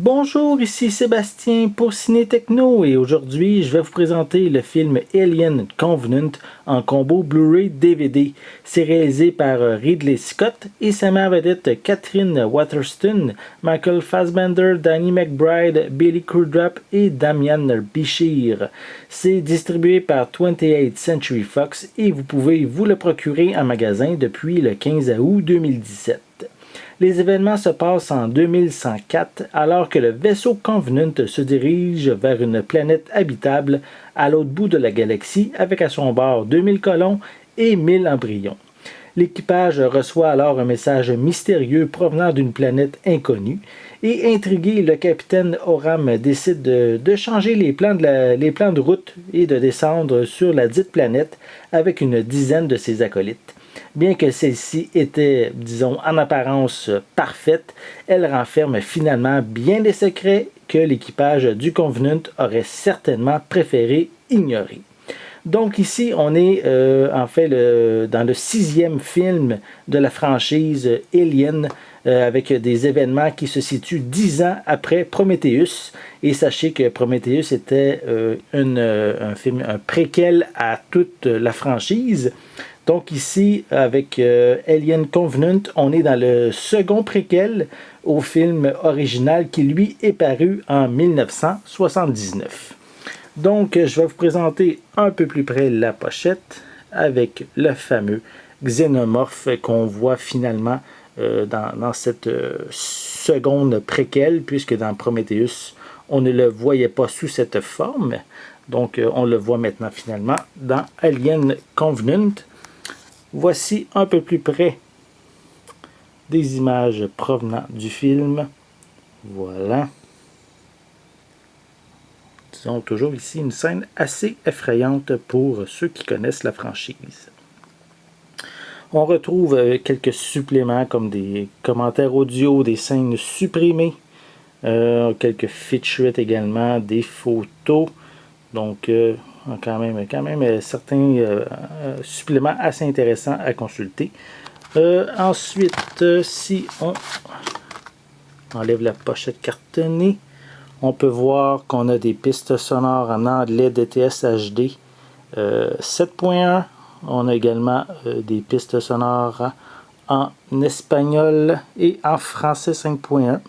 Bonjour, ici Sébastien pour Ciné Techno et aujourd'hui je vais vous présenter le film Alien Covenant en combo Blu-ray DVD. C'est réalisé par Ridley Scott et sa mère vedette Catherine Waterston, Michael Fassbender, Danny McBride, Billy Crudup et Damian Bichir. C'est distribué par 28th Century Fox et vous pouvez vous le procurer en magasin depuis le 15 août 2017. Les événements se passent en 2104 alors que le vaisseau Covenant se dirige vers une planète habitable à l'autre bout de la galaxie avec à son bord 2000 colons et 1000 embryons. L'équipage reçoit alors un message mystérieux provenant d'une planète inconnue et intrigué, le capitaine Oram décide de changer les plans de route et de descendre sur la dite planète avec une dizaine de ses acolytes. Bien que celle-ci était, disons, en apparence parfaite, elle renferme finalement bien des secrets que l'équipage du Covenant aurait certainement préféré ignorer. Donc ici, on est en fait dans le 6e film de la franchise Alien, avec des événements qui se situent 10 ans après Prometheus. Et sachez que Prometheus était un film, un préquel à toute la franchise. Donc ici, avec Alien Covenant, on est dans le second préquel au film original qui, lui, est paru en 1979. Donc, je vais vous présenter un peu plus près la pochette avec le fameux xénomorphe qu'on voit finalement dans cette seconde préquelle, puisque dans Prometheus, on ne le voyait pas sous cette forme. Donc, on le voit maintenant finalement dans Alien Covenant. Voici un peu plus près des images provenant du film. Voilà. Disons toujours ici une scène assez effrayante pour ceux qui connaissent la franchise. On retrouve quelques suppléments comme des commentaires audio, des scènes supprimées, quelques featurettes également, des photos. Donc, quand même certains suppléments assez intéressants à consulter. Ensuite, si on enlève la pochette cartonnée, on peut voir qu'on a des pistes sonores en anglais DTS HD 7.1. On a également des pistes sonores en espagnol et en français 5.1.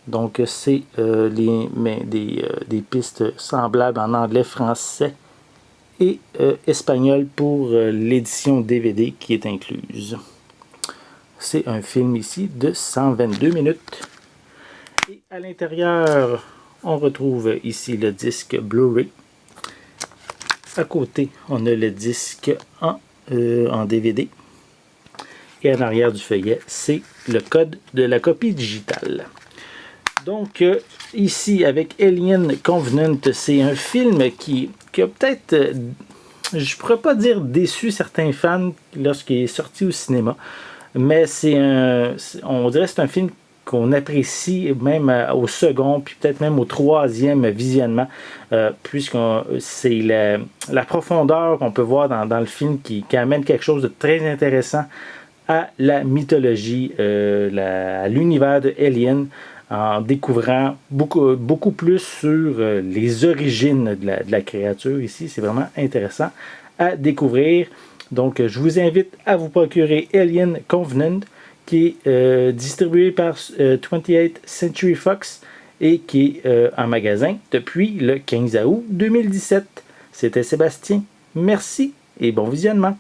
Donc, c'est des pistes semblables en anglais, français et espagnol pour l'édition DVD qui est incluse. C'est un film ici de 122 minutes. Et à l'intérieur, on retrouve ici le disque Blu-ray. À côté, on a le disque en DVD. Et en arrière du feuillet, c'est le code de la copie digitale. Donc, ici, avec Alien Covenant, c'est un film qui a peut-être, je ne pourrais pas dire déçu certains fans lorsqu'il est sorti au cinéma, mais on dirait que c'est un film qu'on apprécie même au second, puis peut-être même au troisième visionnement, puisque c'est la profondeur qu'on peut voir dans le film qui amène quelque chose de très intéressant à la mythologie, à l'univers de Alien, en découvrant beaucoup plus sur les origines de la créature ici. C'est vraiment intéressant à découvrir. Donc, je vous invite à vous procurer Alien Covenant, qui est distribué par 28th Century Fox et qui est en magasin depuis le 15 août 2017. C'était Sébastien. Merci et bon visionnement.